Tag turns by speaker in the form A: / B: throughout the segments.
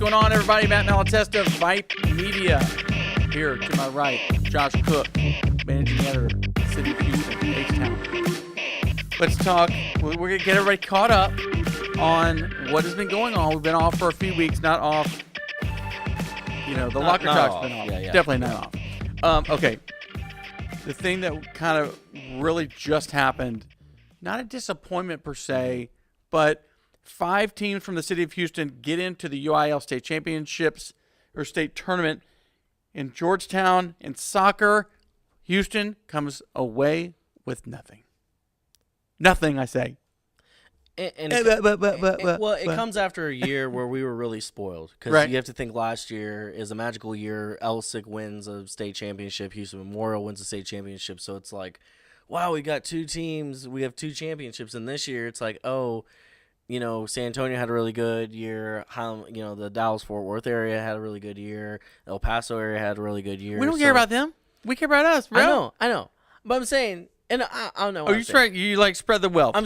A: going on, everybody? Matt Malatesta, VYPE Media. Here to my right, Josh Cook, managing editor, City of Houston, H-Town. Let's talk. We're going to get everybody caught up on what has been going on. We've been off for a few weeks, not off. You know, the Locker Talk's been off.
B: Yeah.
A: Definitely not off. Okay. The thing that kind of really just happened, not a disappointment per se, but 5 teams from the city of Houston get into the UIL state championships or state tournament in Georgetown. In soccer, Houston comes away with nothing. Nothing, I say.
B: It comes after a year where we were really spoiled because
A: Right.
B: you have to think last year is a magical year. Elsick wins a state championship. Houston Memorial wins a state championship. So it's like, wow, we got 2 teams. We have 2 championships. And this year it's like, oh, you know, San Antonio had a really good year. The Dallas-Fort Worth area had a really good year. El Paso area had a really good year.
A: We don't care about them. We care about us, bro.
B: I know. But I'm saying, and I don't know.
A: Oh, you like spread the wealth.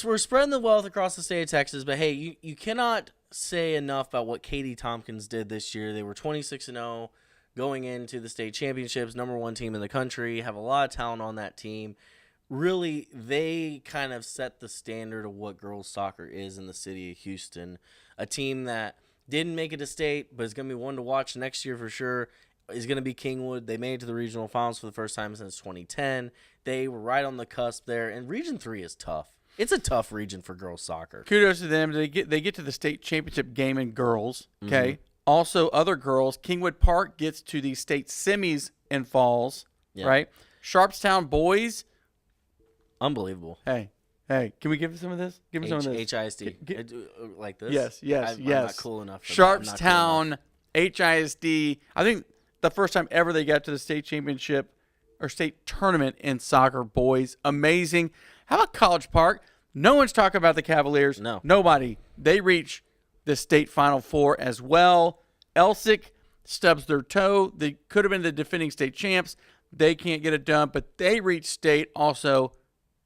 B: We're spreading the wealth across the state of Texas, but hey, you cannot say enough about what Katie Tompkins did this year. They were 26-0 going into the state championships, number 1 team in the country, have a lot of talent on that team. Really, they kind of set the standard of what girls soccer is in the city of Houston. A team that didn't make it to state, but is going to be one to watch next year for sure, is going to be Kingwood. They made it to the regional finals for the first time since 2010. They were right on the cusp there, and Region 3 is tough. It's a tough region for girls soccer.
A: Kudos to them. They get to the state championship game in girls. Okay. Mm-hmm. Also, other girls, Kingwood Park gets to the state semis in falls. Yeah. Right. Sharpstown boys.
B: Unbelievable.
A: Hey, can we give some of this? Give me some of this.
B: HISD. Like this?
A: Yes.
B: I'm not cool enough for
A: Sharpstown, HISD. I think the first time ever they got to the state championship or state tournament in soccer, boys. Amazing. How about College Park? No one's talking about the Cavaliers.
B: No.
A: Nobody. They reach the state Final Four as well. Elsick stubs their toe. They could have been the defending state champs. They can't get it done, but they reach state also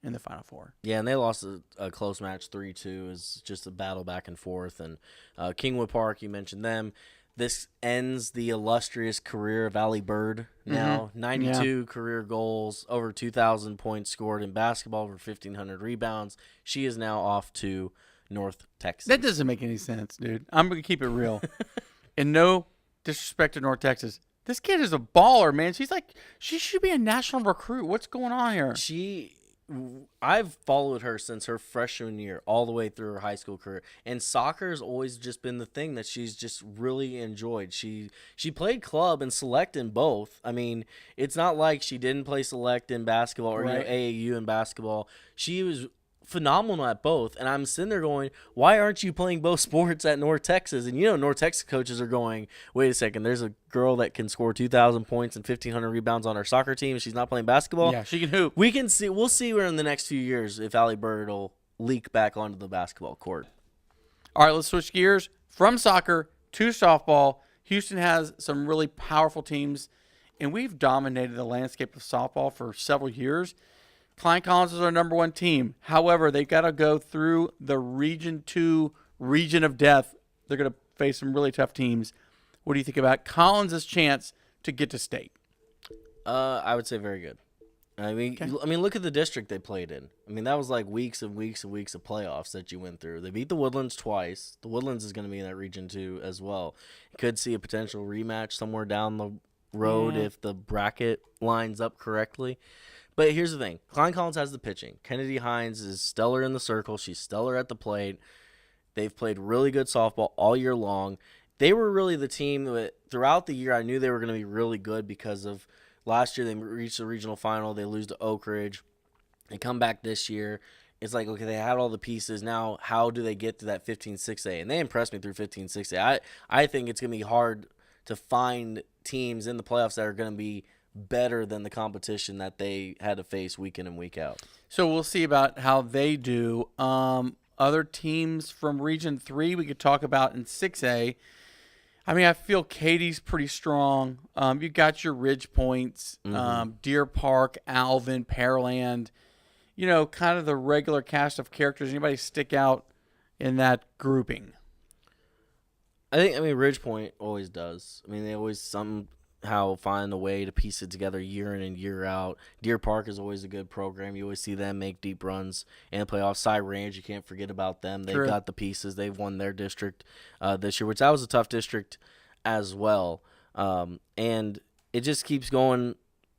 A: in the Final Four.
B: Yeah, and they lost a close match 3-2. It's just a battle back and forth. And Kingwood Park, you mentioned them. This ends the illustrious career of Allie Bird now. Mm-hmm. 92 career goals, over 2,000 points scored in basketball, over 1,500 rebounds. She is now off to North Texas.
A: That doesn't make any sense, dude. I'm going to keep it real. And no disrespect to North Texas. This kid is a baller, man. She should be a national recruit. What's going on here?
B: I've followed her since her freshman year all the way through her high school career, and soccer has always just been the thing that she's just really enjoyed. She played club and select in both. I mean, it's not like she didn't play select in basketball or
A: right.
B: AAU in basketball. She was phenomenal at both, and I'm sitting there going, why aren't you playing both sports at North Texas? And North Texas coaches are going, wait a second, there's a girl that can score 2,000 points and 1,500 rebounds on her soccer team. She's not playing basketball.
A: Yeah, she can hoop.
B: We'll see where in the next few years if Allie Bird will leak back onto the basketball court.
A: All right, let's switch gears from soccer to softball. Houston has some really powerful teams, and we've dominated the landscape of softball for several years. Klein Collins is our number 1 team. However, they've got to go through the Region 2 region of death. They're going to face some really tough teams. What do you think about Collins' chance to get to state?
B: I would say very good. I mean, look at the district they played in. I mean, that was like weeks and weeks and weeks of playoffs that you went through. They beat the Woodlands twice. The Woodlands is going to be in that Region 2 as well. You could see a potential rematch somewhere down the road if the bracket lines up correctly. But here's the thing. Klein Collins has the pitching. Kennedy Hines is stellar in the circle. She's stellar at the plate. They've played really good softball all year long. They were really the team that throughout the year I knew they were going to be really good because of last year they reached the regional final. They lose to Oak Ridge. They come back this year. It's like, okay, they had all the pieces. Now how do they get to that 15-6A? And they impressed me through 15-6A. I think it's going to be hard to find teams in the playoffs that are going to be better than the competition that they had to face week in and week out.
A: So we'll see about how they do. Other teams from Region 3 we could talk about in 6A. I mean, I feel Katie's pretty strong. You got your Ridge Points, Deer Park, Alvin, Pearland. Kind of the regular cast of characters. Anybody stick out in that grouping?
B: I mean, Ridgepoint always does. I mean, they always somehow find a way to piece it together year in and year out. Deer Park is always a good program. You always see them make deep runs in the playoffs. Cy Ranch, you can't forget about them. They've got the pieces. They've won their district this year, which that was a tough district as well. And it just keeps going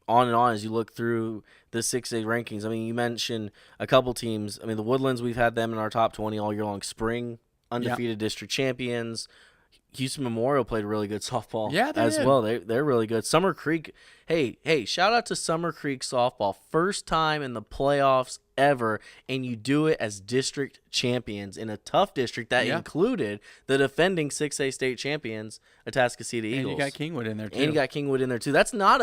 B: on and on as you look through the 6A rankings. I mean, you mentioned a couple teams. I mean, the Woodlands, we've had them in our top 20 all year long. Spring, undefeated district champions. Houston Memorial played really good softball as well. They're really good. Summer Creek, hey, shout out to Summer Creek softball. First time in the playoffs ever, and you do it as district champions in a tough district that included the defending 6A state champions, Atascocita Eagles.
A: And you got Kingwood in there too.
B: That's not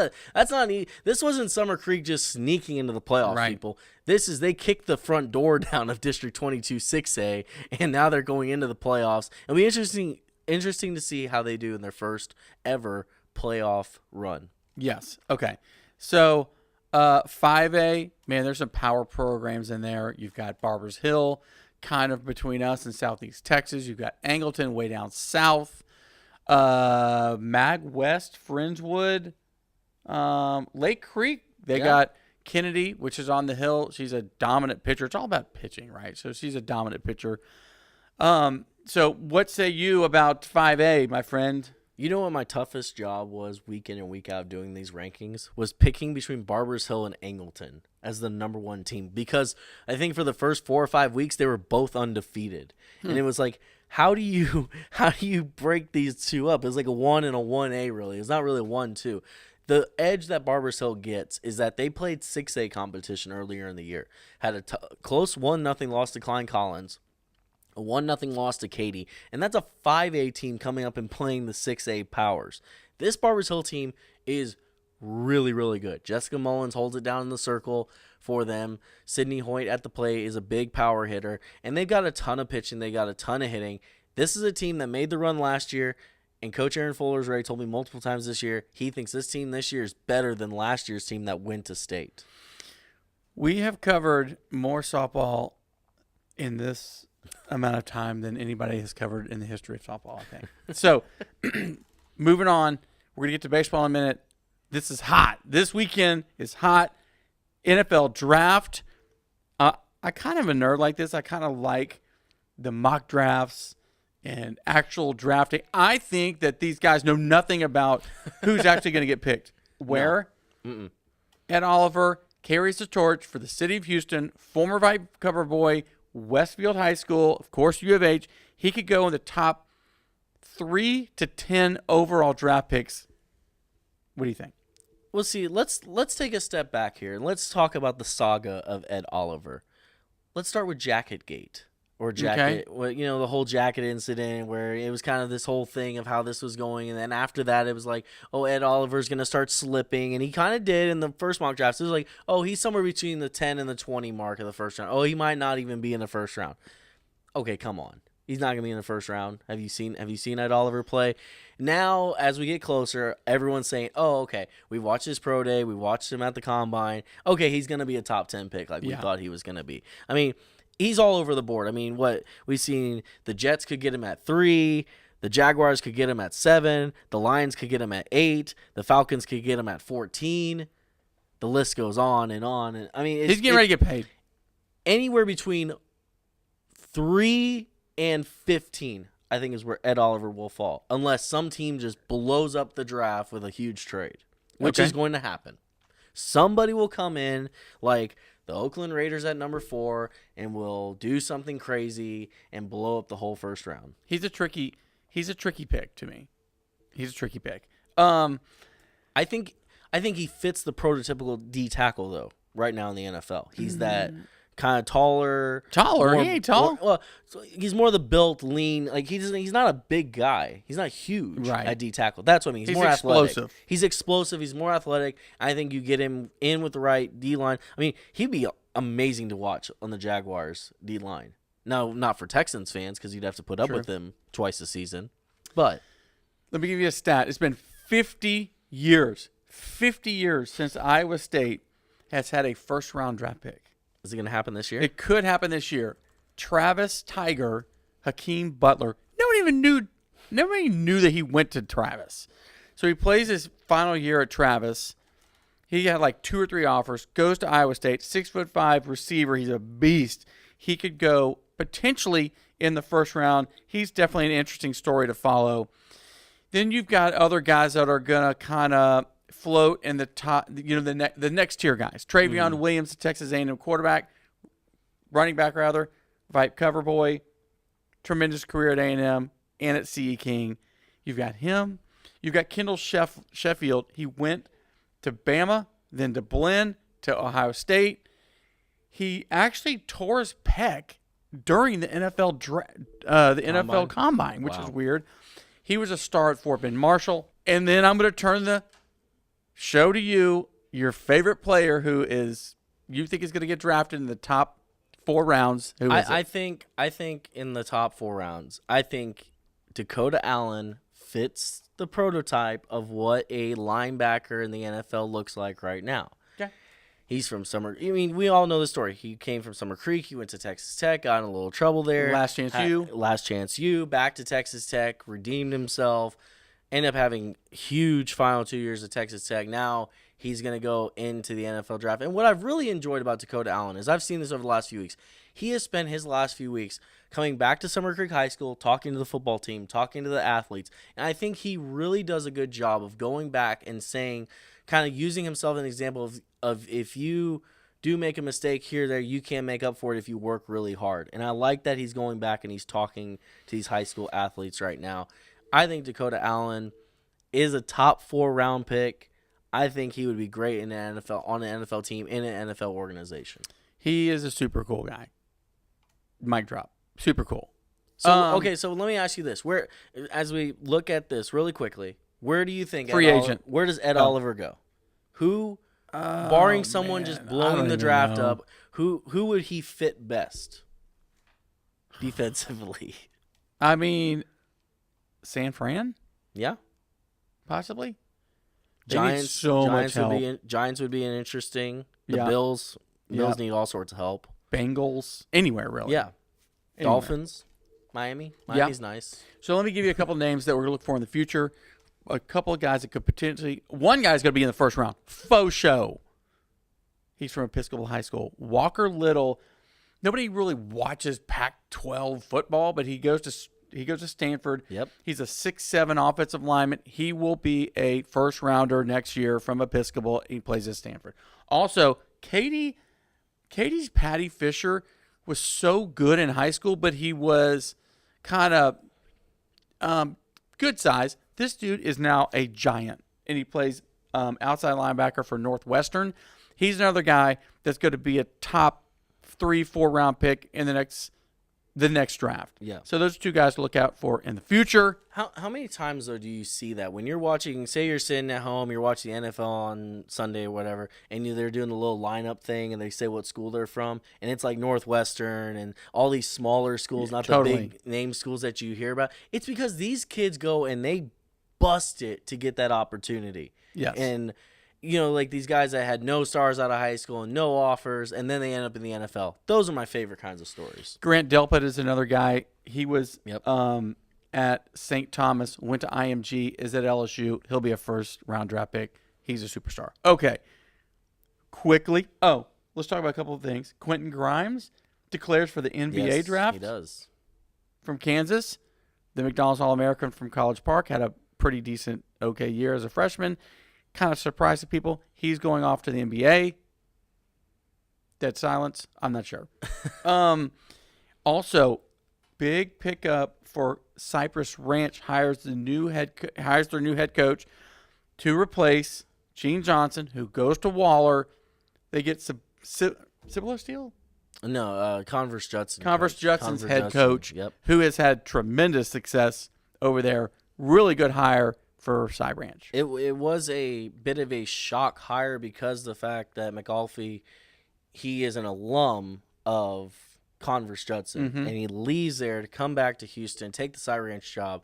B: this wasn't Summer Creek just sneaking into the playoffs, people. They kicked the front door down of District 22 6A, and now they're going into the playoffs. It'll be interesting to see how they do in their first ever playoff run.
A: Yes. Okay. So 5A, man, there's some power programs in there. You've got Barbers Hill, kind of between us and Southeast Texas. You've got Angleton way down south. Mag West, Friendswood, Lake Creek. They got Kennedy, which is on the hill. She's a dominant pitcher. It's all about pitching, right? So she's a dominant pitcher. So what say you about 5A, my friend?
B: You know what my toughest job was week in and week out doing these rankings? Was picking between Barbers Hill and Angleton as the number one team. Because I think for the first 4 or 5 weeks, they were both undefeated. And it was like, how do you break these two up? It was like a 1 and a 1A, really. It's not really a 1-2. The edge that Barbers Hill gets is that they played 6A competition earlier in the year. Had a close 1-0 loss to Klein Collins. A 1-0 loss to Katy, and that's a 5A team coming up and playing the 6A powers. This Barbers Hill team is really, really good. Jessica Mullins holds it down in the circle for them. Sydney Hoyt at the plate is a big power hitter, and they've got a ton of pitching. They got a ton of hitting. This is a team that made the run last year, and Coach Aaron Fuller's already told me multiple times this year, he thinks this team this year is better than last year's team that went to state.
A: We have covered more softball in this amount of time than anybody has covered in the history of softball, I think. So, moving on, we're going to get to baseball in a minute. This is hot. This weekend is hot. NFL draft. I kind of a nerd like this. I kind of like the mock drafts and actual drafting. I think that these guys know nothing about who's actually going to get picked. Where?
B: No.
A: Ed Oliver carries the torch for the city of Houston, former VYPE cover boy, Westfield High School, of course, U of H. He could go in the top 3 to 10 overall draft picks. What do you think?
B: Well, see, let's take a step back here and let's talk about the saga of Ed Oliver. Let's start with Jacketgate. Or jacket, okay. The whole jacket incident where it was kind of this whole thing of how this was going. And then after that, it was like, oh, Ed Oliver's going to start slipping. And he kind of did in the first mock drafts. It was like, oh, he's somewhere between the 10 and the 20 mark of the first round. Oh, he might not even be in the first round. Okay, come on. He's not going to be in the first round. Have you seen Ed Oliver play? Now, as we get closer, everyone's saying, oh, okay, we watched his pro day. We watched him at the combine. Okay, he's going to be a top 10 pick like we thought he was going to be. I mean, he's all over the board. I mean, what we've seen, the Jets could get him at 3, the Jaguars could get him at 7, the Lions could get him at 8, the Falcons could get him at 14. The list goes on and on. And I mean,
A: he's getting ready to get paid.
B: Anywhere between 3 and 15, I think, is where Ed Oliver will fall, unless some team just blows up the draft with a huge trade, which is going to happen. Somebody will come in like the Oakland Raiders at number 4 and will do something crazy and blow up the whole first round.
A: He's a tricky pick to me. He's a tricky pick.
B: I think he fits the prototypical D tackle though right now in the NFL. He's that kind of taller.
A: He ain't tall.
B: So he's more the built, lean. Like he's not a big guy. He's not huge at D tackle. That's what I mean. He's more
A: explosive.
B: Athletic. He's explosive. He's more athletic. I think you get him in with the right D line. I mean, he'd be amazing to watch on the Jaguars D line. No, not for Texans fans because you'd have to put up with him twice a season. But
A: let me give you a stat. It's been 50 years since Iowa State has had a first-round draft pick.
B: Is it going to happen this year?
A: It could happen this year. Travis Tiger, Hakeem Butler. No one even knew nobody knew that he went to Travis. So he plays his final year at Travis. He had like 2 or 3 offers. Goes to Iowa State. 6'5" receiver. He's a beast. He could go potentially in the first round. He's definitely an interesting story to follow. Then you've got other guys that are gonna kind of float in the top. The next tier guys. Travion Williams, the Texas A&M quarterback, running back rather, VYPE cover boy, tremendous career at A&M and at CE King. You've got him. You've got Kendall Sheffield. He went to Bama, then to Blinn, to Ohio State. He actually tore his pec during the NFL Combine, which is weird. He was a star at Fort Bend Marshall. And then I'm going to turn the show to you, your favorite player who you think is going to get drafted in the top 4 rounds. Who is it?
B: I think in the top 4 rounds, I think Dakota Allen fits the prototype of what a linebacker in the NFL looks like right now.
A: Okay.
B: He's from we all know the story. He came from Summer Creek. He went to Texas Tech, got in a little trouble there.
A: Last chance U,
B: back to Texas Tech, redeemed himself, ended up having huge final 2 years at Texas Tech. Now he's going to go into the NFL draft. And what I've really enjoyed about Dakota Allen is I've seen this over the last few weeks. He has spent his last few weeks coming back to Summer Creek High School, talking to the football team, talking to the athletes. And I think he really does a good job of going back and saying, kind of using himself as an example of if you do make a mistake here or there, you can make up for it if you work really hard. And I like that he's going back and he's talking to these high school athletes right now. I think Dakota Allen is a top 4 round pick. I think he would be great in the NFL, on an NFL team, in an NFL organization.
A: He is a super cool guy. Mic drop. Super cool.
B: So so let me ask you this: where, as we look at this really quickly, where do you think
A: free agent?
B: Where does Ed Oliver go? Who, barring someone just blowing the draft up, who would he fit best defensively?
A: I mean, San Fran,
B: yeah,
A: possibly.
B: Giants would be an interesting. The Bills need all sorts of help.
A: Bengals, anywhere really.
B: Yeah. Anywhere. Dolphins, Miami's nice.
A: So let me give you a couple names that we're going to look for in the future. A couple of guys that could potentially. One guy's going to be in the first round. Faux show. He's from Episcopal High School. Walker Little. Nobody really watches Pac-12 football, but he goes to Stanford.
B: Yep.
A: He's a 6'7" offensive lineman. He will be a first rounder next year from Episcopal. He plays at Stanford. Also, Katie's Patty Fisher was so good in high school, but he was kind of good size. This dude is now a giant, and he plays outside linebacker for Northwestern. He's another guy that's going to be a top 3-4 round pick in the next draft.
B: Yeah.
A: So those are 2 guys to look out for in the future.
B: How many times, though, do you see that when you're watching, say you're sitting at home, you're watching the NFL on Sunday or whatever, and they're doing the little lineup thing, and they say what school they're from, and it's like Northwestern and all these smaller schools, not the big name schools that you hear about. It's because these kids go and they bust it to get that opportunity.
A: Yes.
B: And like these guys that had no stars out of high school and no offers, and then they end up in the NFL. Those are my favorite kinds of stories.
A: Grant Delpit is another guy. He was at St. Thomas, went to IMG, is at LSU. He'll be a first-round draft pick. He's a superstar. Okay. Quickly. Let's talk about a couple of things. Quentin Grimes declares for the NBA draft.
B: He does.
A: From Kansas. The McDonald's All-American from College Park. Had a pretty decent, okay year as a freshman. Kind of surprised people. He's going off to the NBA. Dead silence. I'm not sure. Also, big pickup for Cypress Ranch hires their new head coach to replace Gene Johnson, who goes to Waller. They get Sibler Steel?
B: No, Converse Judson.
A: Judson's head coach, who has had tremendous success over there. Really good hire for Cy Ranch.
B: It was a bit of a shock hire because the fact that McAuliffe, he is an alum of Converse Judson, and he leaves there to come back to Houston, take the Cy Ranch job.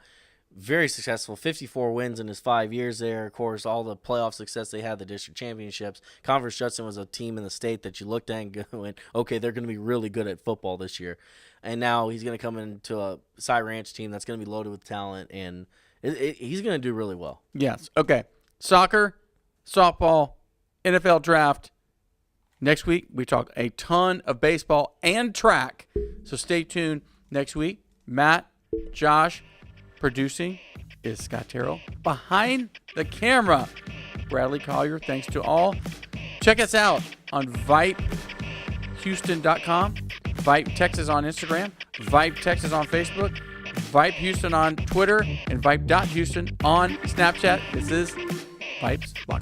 B: very successful, 54 wins in his 5 years there. Of course, all the playoff success they had, the district championships. Conference Judson was a team in the state that you looked at and went, okay, they're going to be really good at football this year. And now he's going to come into a Cy Ranch team that's going to be loaded with talent, and he's going to do really well.
A: Yes. Okay. Soccer, softball, NFL draft. Next week, we talk a ton of baseball and track. So stay tuned next week. Matt, Josh, producing is Scott Terrell. Behind the camera, Bradley Collier. Thanks to all. Check us out on VYPEHouston.com, VYPE Texas on Instagram, VYPE Texas on Facebook, VYPE Houston on Twitter, and VYPE.Houston on Snapchat. This is VYPE's Locker.